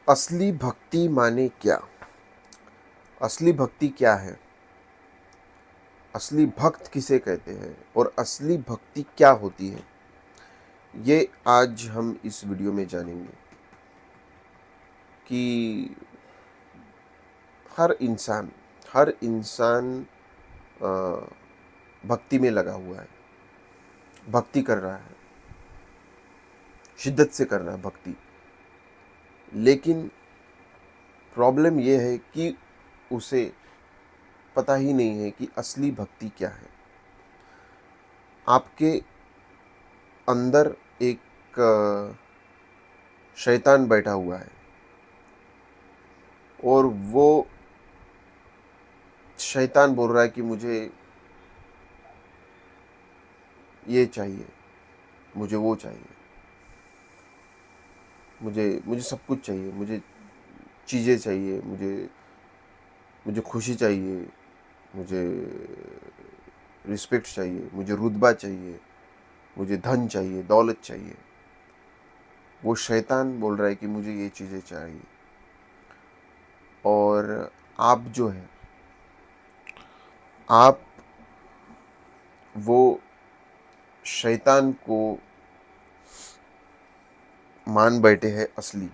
असली भक्ति माने क्या? असली भक्ति क्या है? असली भक्त किसे कहते हैं और असली भक्ति क्या होती है? ये आज हम इस वीडियो में जानेंगे कि हर इंसान अ, भक्ति में लगा हुआ है, भक्ति कर रहा है, शिद्दत से कर रहा है भक्ति। लेकिन प्रॉब्लम ये है कि उसे पता ही नहीं है कि असली भक्ति क्या है। आपके अंदर एक शैतान बैठा हुआ है और वो शैतान बोल रहा है कि मुझे ये चाहिए, मुझे वो चाहिए, मुझे मुझे सब कुछ चाहिए, मुझे चीज़ें चाहिए, मुझे मुझे खुशी चाहिए, मुझे रिस्पेक्ट चाहिए, मुझे रुतबा चाहिए, मुझे धन चाहिए, दौलत चाहिए। वो शैतान बोल रहा है कि मुझे ये चीज़ें चाहिए। और आप जो है, आप वो शैतान को मान बैठे हैं असली।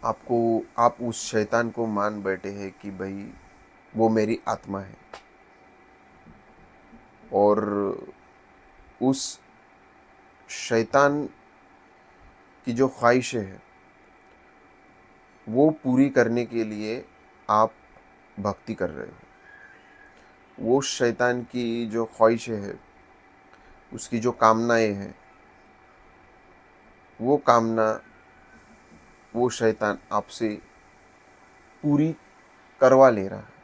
आप उस शैतान को मान बैठे हैं कि भाई वो मेरी आत्मा है और उस शैतान की जो ख्वाहिशें हैं वो पूरी करने के लिए आप भक्ति कर रहे हो। वो शैतान की जो ख्वाहिशें हैं, उसकी जो कामनाएं हैं, वो कामना वो शैतान आपसे पूरी करवा ले रहा है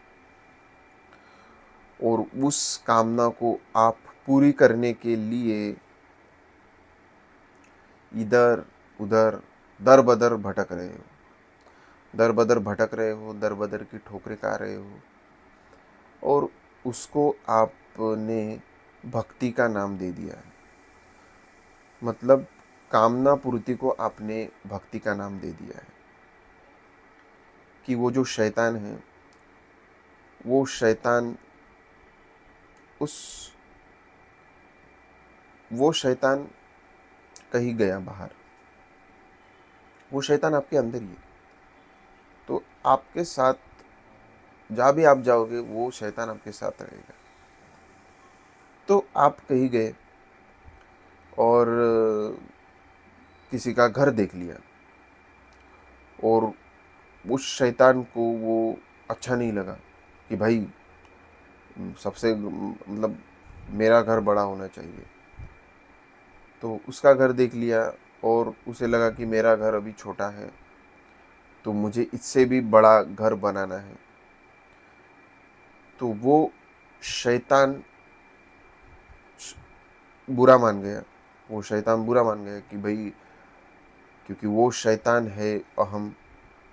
और उस कामना को आप पूरी करने के लिए इधर उधर दर बदर भटक रहे हो, दर बदर भटक रहे हो, दर बदर की ठोकरें खा रहे हो और उसको आपने भक्ति का नाम दे दिया है। मतलब कामना पूर्ति को आपने भक्ति का नाम दे दिया है कि वो जो शैतान है, वो शैतान उस वो शैतान कहीं गया बाहर, वो शैतान आपके अंदर ही है। तो आपके साथ जहाँ भी आप जाओगे वो शैतान आपके साथ रहेगा। तो आप कहीं गए और किसी का घर देख लिया और उस शैतान को वो अच्छा नहीं लगा कि भाई सबसे मतलब मेरा घर बड़ा होना चाहिए। तो उसका घर देख लिया और उसे लगा कि मेरा घर अभी छोटा है, तो मुझे इससे भी बड़ा घर बनाना है। तो वो शैतान बुरा मान गया, वो शैतान बुरा मान गया कि भाई, क्योंकि वो शैतान है अहम,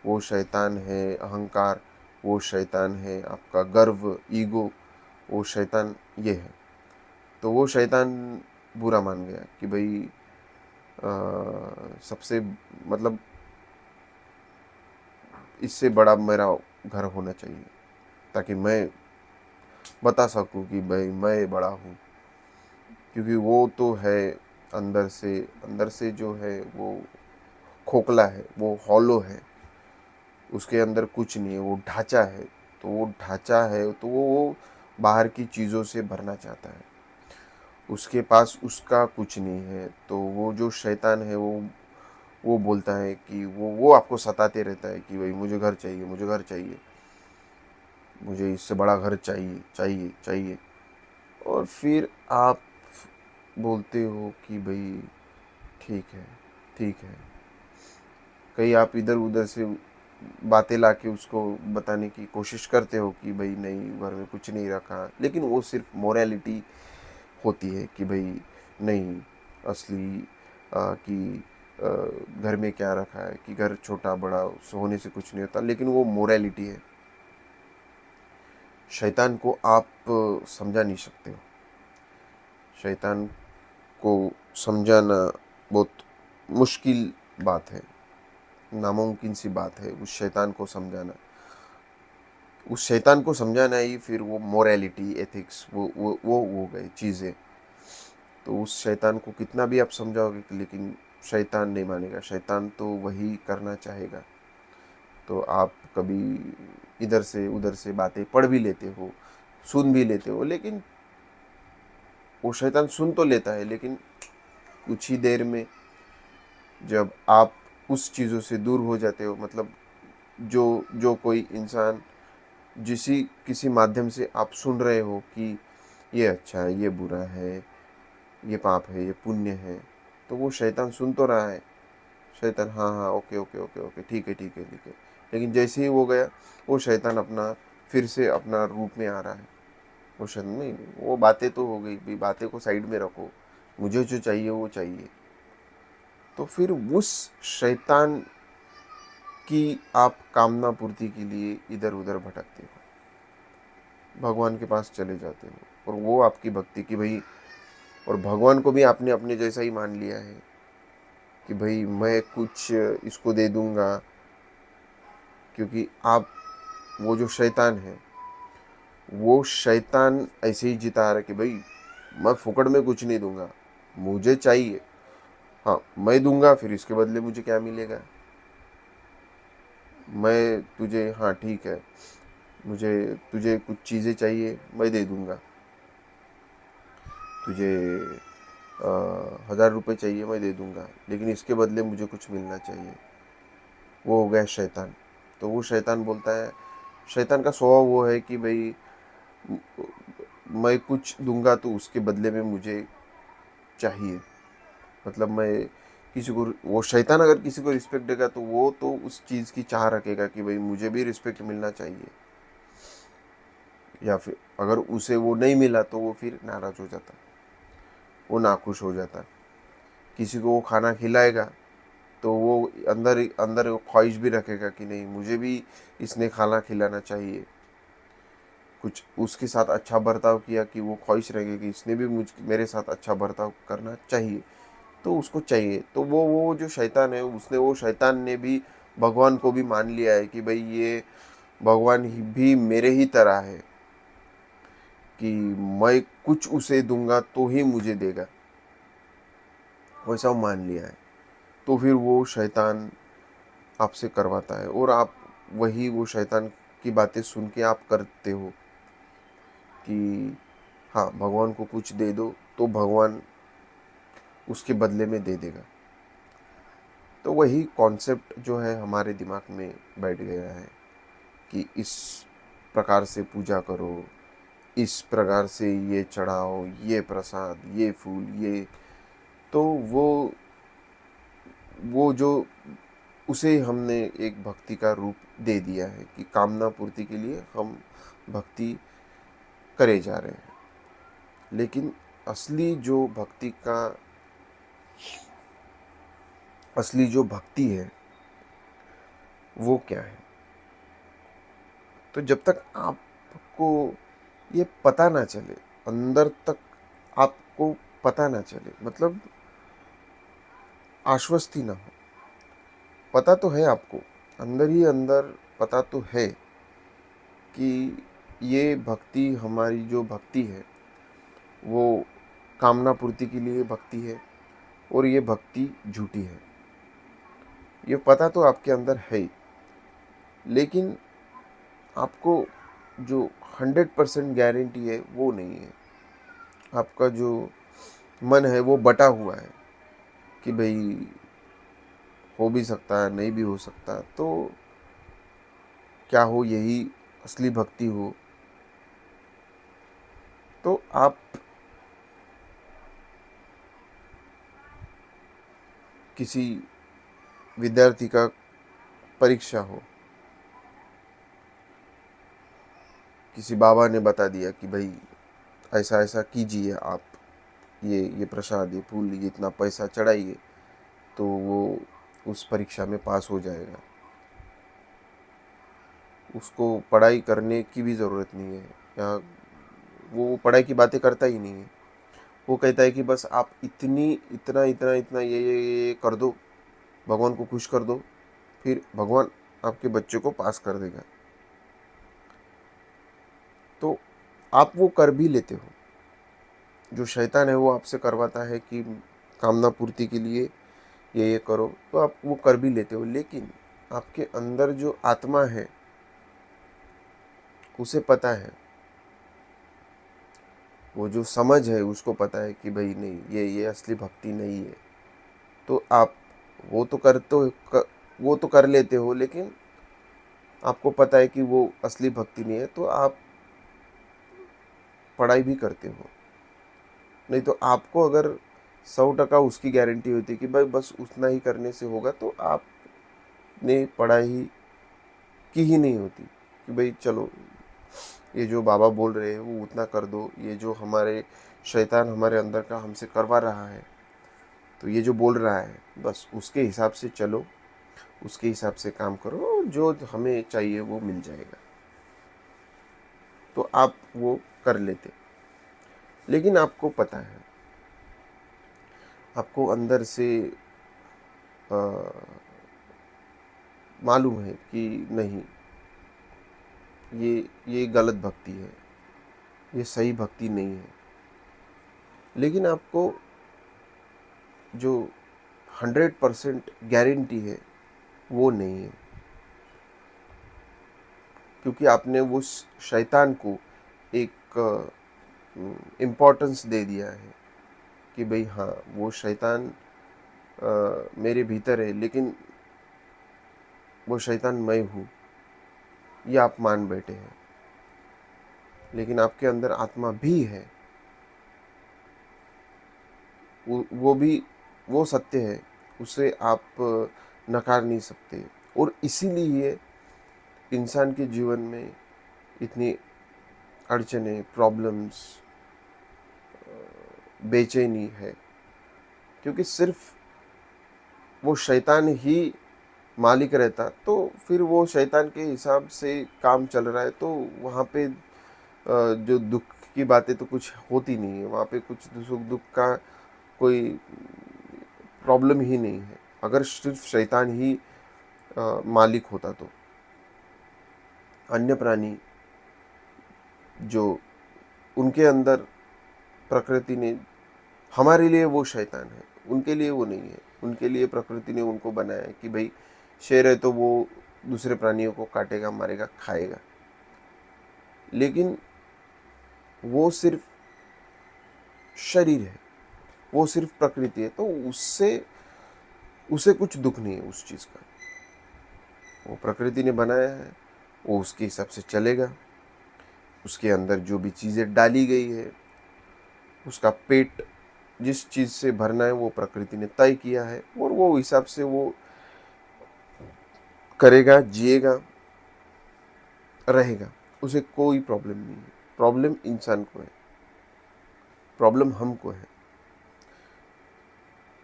वो शैतान है अहंकार, वो शैतान है आपका गर्व, ईगो, वो शैतान ये है। तो वो शैतान बुरा मान गया कि भाई सबसे मतलब इससे बड़ा मेरा घर होना चाहिए ताकि मैं बता सकूं कि भाई मैं बड़ा हूँ। क्योंकि वो तो है अंदर से जो है वो खोखला है, वो हॉलो है, उसके अंदर कुछ नहीं है, वो ढांचा है। तो वो ढांचा है तो वो बाहर की चीज़ों से भरना चाहता है, उसके पास उसका कुछ नहीं है। तो वो जो शैतान है वो बोलता है कि वो आपको सताते रहता है कि भाई मुझे घर चाहिए, मुझे घर चाहिए, मुझे इससे बड़ा घर चाहिए चाहिए चाहिए। और फिर आप बोलते हो कि भाई ठीक है, ठीक है। कहीं आप इधर उधर से बातें लाके उसको बताने की कोशिश करते हो कि भाई नहीं, घर में कुछ नहीं रखा, लेकिन वो सिर्फ मोरालिटी होती है कि भाई नहीं, असली कि घर में क्या रखा है, कि घर छोटा बड़ा होने से कुछ नहीं होता, लेकिन वो मोरालिटी है। शैतान को आप समझा नहीं सकते हो। शैतान को समझाना बहुत मुश्किल बात है। नामुमकिन सी बात है उस शैतान को समझाना। उस शैतान को समझाना ही फिर वो मोरालिटी, एथिक्स, वो हो गई चीज़ें। तो उस शैतान को कितना भी आप समझाओगे लेकिन शैतान नहीं मानेगा, शैतान तो वही करना चाहेगा। तो आप कभी इधर से उधर से बातें पढ़ भी लेते हो, सुन भी लेते हो, लेकिन वो शैतान सुन तो लेता है, लेकिन कुछ ही देर में जब आप उस चीज़ों से दूर हो जाते हो, मतलब जो जो कोई इंसान किसी माध्यम से आप सुन रहे हो कि ये अच्छा है, ये बुरा है, ये पाप है, ये पुण्य है, तो वो शैतान सुन तो रहा है। शैतान हाँ हाँ, ओके ओके ओके ओके, ठीक है ठीक है ठीक है, लेकिन जैसे ही वो गया, वो शैतान अपना फिर से अपना रूप में आ रहा है। वो शैतान नहीं, वो बातें तो हो गई भाई, बातें को साइड में रखो, मुझे जो चाहिए वो चाहिए। तो फिर उस शैतान की आप कामना पूर्ति के लिए इधर उधर भटकते हो, भगवान के पास चले जाते हो, और वो आपकी भक्ति की भाई, और भगवान को भी आपने अपने जैसा ही मान लिया है कि भाई मैं कुछ इसको दे दूंगा, क्योंकि आप, वो जो शैतान है, वो शैतान ऐसे ही जिता रहा है कि भाई मैं फुकड़ में कुछ नहीं दूंगा, मुझे चाहिए, हाँ मैं दूंगा, फिर इसके बदले मुझे क्या मिलेगा, मैं तुझे, हाँ ठीक है, मुझे तुझे कुछ चीज़ें चाहिए मैं दे दूंगा, तुझे 1000 रुपये चाहिए मैं दे दूंगा, लेकिन इसके बदले मुझे कुछ मिलना चाहिए। वो हो गया शैतान। तो वो शैतान बोलता है, शैतान का स्वभाव वो है कि भाई मैं कुछ दूंगा तो उसके बदले में मुझे चाहिए, मतलब मैं किसी को, वो शैतान अगर किसी को रिस्पेक्ट देगा तो वो तो उस चीज़ की चाह रखेगा कि भाई मुझे भी रिस्पेक्ट मिलना चाहिए, या फिर अगर उसे वो नहीं मिला तो वो फिर नाराज़ हो जाता, वो नाखुश हो जाता। किसी को वो खाना खिलाएगा तो वो अंदर अंदर ख्वाहिश भी रखेगा कि नहीं मुझे भी इसने खाना खिलाना चाहिए, कुछ उसके साथ अच्छा बर्ताव किया कि वो ख्वाहिश रहेगी कि इसने भी मेरे साथ अच्छा बर्ताव करना चाहिए, तो उसको चाहिए। तो वो जो शैतान है, वो शैतान ने भी भगवान को भी मान लिया है कि भाई ये भगवान भी मेरे ही तरह है, कि मैं कुछ उसे दूंगा तो ही मुझे देगा, वैसा मान लिया है। तो फिर वो शैतान आपसे करवाता है, और आप वही वो शैतान की बातें सुन के आप करते हो कि हाँ भगवान को कुछ दे दो तो भगवान उसके बदले में दे देगा। तो वही कॉन्सेप्ट जो है हमारे दिमाग में बैठ गया है कि इस प्रकार से पूजा करो, इस प्रकार से ये चढ़ाओ, ये प्रसाद, ये फूल, ये, तो वो जो उसे हमने एक भक्ति का रूप दे दिया है कि कामना पूर्ति के लिए हम भक्ति करे जा रहे हैं। लेकिन असली जो भक्ति का असली जो भक्ति है वो क्या है? तो जब तक आपको ये पता ना चले, अंदर तक आपको पता ना चले, मतलब आश्वस्ति ना हो, पता तो है आपको, अंदर ही अंदर पता तो है कि ये भक्ति, हमारी जो भक्ति है वो कामना पूर्ति के लिए भक्ति है, और ये भक्ति झूठी है, ये पता तो आपके अंदर है, लेकिन आपको जो 100% गारंटी है वो नहीं है। आपका जो मन है वो बटा हुआ है कि भाई हो भी सकता है, नहीं भी हो सकता, तो क्या हो, यही असली भक्ति हो? तो आप किसी विद्यार्थी का परीक्षा हो, किसी बाबा ने बता दिया कि भाई ऐसा ऐसा कीजिए आप, ये प्रसाद, ये फूल, ये इतना पैसा चढ़ाइए, तो वो उस परीक्षा में पास हो जाएगा, उसको पढ़ाई करने की भी ज़रूरत नहीं है, या वो पढ़ाई की बातें करता ही नहीं है। वो कहता है कि बस आप इतना इतना इतना ये कर दो, भगवान को खुश कर दो, फिर भगवान आपके बच्चे को पास कर देगा। तो आप वो कर भी लेते हो, जो शैतान है वो आपसे करवाता है कि कामना पूर्ति के लिए ये करो, तो आप वो कर भी लेते हो। लेकिन आपके अंदर जो आत्मा है उसे पता है, वो जो समझ है उसको पता है कि भाई नहीं, ये असली भक्ति नहीं है। तो आप वो तो वो तो कर लेते हो, लेकिन आपको पता है कि वो असली भक्ति नहीं है, तो आप पढ़ाई भी करते हो। नहीं तो आपको अगर 100% उसकी गारंटी होती कि भाई बस उतना ही करने से होगा, तो आपने पढ़ाई की ही नहीं होती कि भाई चलो ये जो बाबा बोल रहे हैं वो उतना कर दो, ये जो हमारे शैतान हमारे अंदर का हमसे करवा रहा है, तो ये जो बोल रहा है बस उसके हिसाब से चलो, उसके हिसाब से काम करो, जो हमें चाहिए वो मिल जाएगा। तो आप वो कर लेते। लेकिन आपको पता है, आपको अंदर से मालूम है कि नहीं, ये गलत भक्ति है, ये सही भक्ति नहीं है। लेकिन आपको जो 100% गारंटी है वो नहीं है, क्योंकि आपने वो शैतान को एक इम्पोर्टेंस दे दिया है कि भाई हाँ, वो शैतान मेरे भीतर है, लेकिन वो शैतान मैं हूँ, ये आप मान बैठे हैं। लेकिन आपके अंदर आत्मा भी है, वो भी वो सत्य है, उसे आप नकार नहीं सकते। और इसीलिए इंसान के जीवन में इतनी अड़चने, प्रॉब्लम्स, बेचैनी है, क्योंकि सिर्फ वो शैतान ही मालिक रहता तो फिर वो शैतान के हिसाब से काम चल रहा है, तो वहाँ पे जो दुख की बातें तो कुछ होती नहीं है, वहाँ पे कुछ सुख दुख का कोई प्रॉब्लम ही नहीं है। अगर सिर्फ शैतान ही मालिक होता तो अन्य प्राणी जो उनके अंदर प्रकृति ने, हमारे लिए वो शैतान है, उनके लिए वो नहीं है। उनके लिए प्रकृति ने उनको बनाया है कि भाई शेर है तो वो दूसरे प्राणियों को काटेगा, मारेगा, खाएगा। लेकिन वो सिर्फ शरीर है, वो सिर्फ प्रकृति है, तो उससे उसे कुछ दुख नहीं है उस चीज़ का। वो प्रकृति ने बनाया है, वो उसके हिसाब से चलेगा। उसके अंदर जो भी चीज़ें डाली गई है, उसका पेट जिस चीज़ से भरना है वो प्रकृति ने तय किया है, और वो हिसाब से वो करेगा, जिएगा, रहेगा। उसे कोई प्रॉब्लम नहीं है। प्रॉब्लम इंसान को है, प्रॉब्लम हमको है।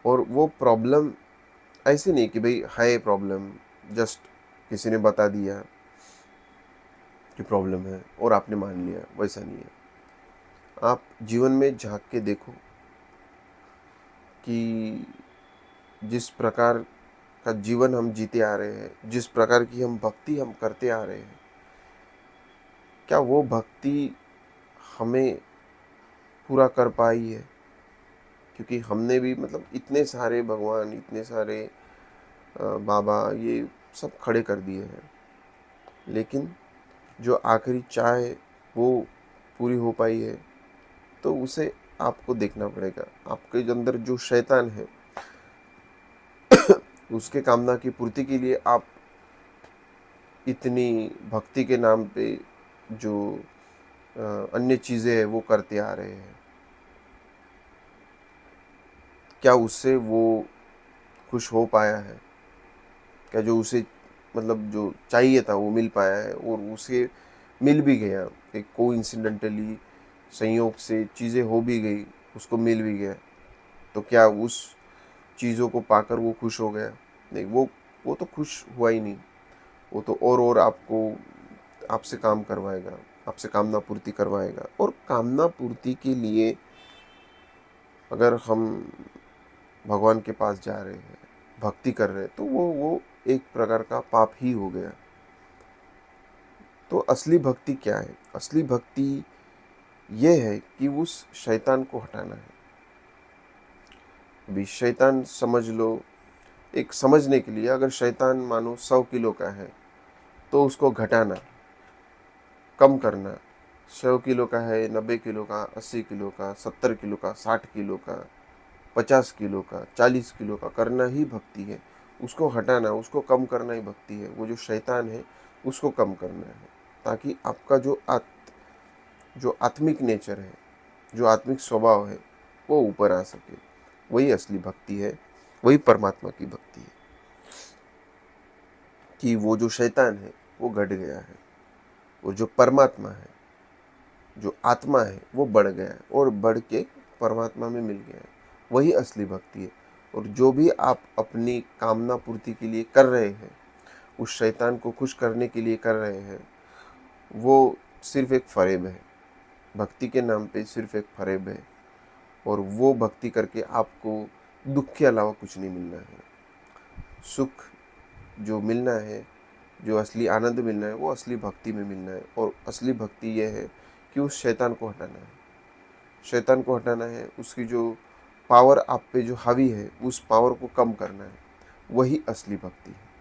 और वो प्रॉब्लम ऐसे नहीं कि भाई है प्रॉब्लम, जस्ट किसी ने बता दिया कि प्रॉब्लम है और आपने मान लिया, वैसा नहीं है। आप जीवन में झांक के देखो कि जिस प्रकार का जीवन हम जीते आ रहे हैं, जिस प्रकार की हम भक्ति हम करते आ रहे हैं, क्या वो भक्ति हमें पूरा कर पाई है? क्योंकि हमने भी मतलब इतने सारे भगवान, इतने सारे बाबा, ये सब खड़े कर दिए हैं, लेकिन जो आखिरी चाह है वो पूरी हो पाई है? तो उसे आपको देखना पड़ेगा। आपके अंदर जो शैतान है उसके कामना की पूर्ति के लिए आप इतनी भक्ति के नाम पे जो अन्य चीज़ें हैं वो करते आ रहे हैं, क्या उससे वो खुश हो पाया है? क्या जो उसे मतलब जो चाहिए था वो मिल पाया है? और उसे मिल भी गया, एक कोइंसिडेंटली संयोग से चीज़ें हो भी गई, उसको मिल भी गया, तो क्या उस चीज़ों को पाकर वो खुश हो गया? नहीं, वो तो खुश हुआ ही नहीं। वो तो और आपको आपसे काम करवाएगा, आपसे कामना पूर्ति करवाएगा। और कामना पूर्ति के लिए अगर हम भगवान के पास जा रहे हैं, भक्ति कर रहे हैं, तो वो एक प्रकार का पाप ही हो गया। तो असली भक्ति क्या है? असली भक्ति ये है कि उस शैतान को हटाना है। अभी शैतान समझ लो, एक समझने के लिए, अगर शैतान मानो 100 किलो का है तो उसको घटाना, कम करना। 100 किलो का है, 90 किलो का, 80 किलो का, 70 किलो का, 60 किलो का, 50 किलो का, 40 किलो का करना ही भक्ति है। उसको हटाना, उसको कम करना ही भक्ति है। वो जो शैतान है उसको कम करना है, ताकि आपका जो आत्मिक नेचर है, जो आत्मिक स्वभाव है, वो ऊपर आ सके। वही असली भक्ति है, वही परमात्मा की भक्ति है, कि वो जो शैतान है वो घट गया है, और जो परमात्मा है, जो आत्मा है, वो बढ़ गया है और बढ़ के परमात्मा में मिल गया है। वही असली भक्ति है। और जो भी आप अपनी कामना पूर्ति के लिए कर रहे हैं, उस शैतान को खुश करने के लिए कर रहे हैं, वो सिर्फ एक फरेब है। भक्ति के नाम पे सिर्फ एक फरेब है, और वो भक्ति करके आपको दुख के अलावा कुछ नहीं मिलना है। सुख जो मिलना है, जो असली आनंद मिलना है, वो असली भक्ति में मिलना है। और असली भक्ति ये है कि उस शैतान को हटाना है। शैतान को हटाना है, उसकी जो पावर आप पे जो हावी है, उस पावर को कम करना है। वही असली भक्ति है।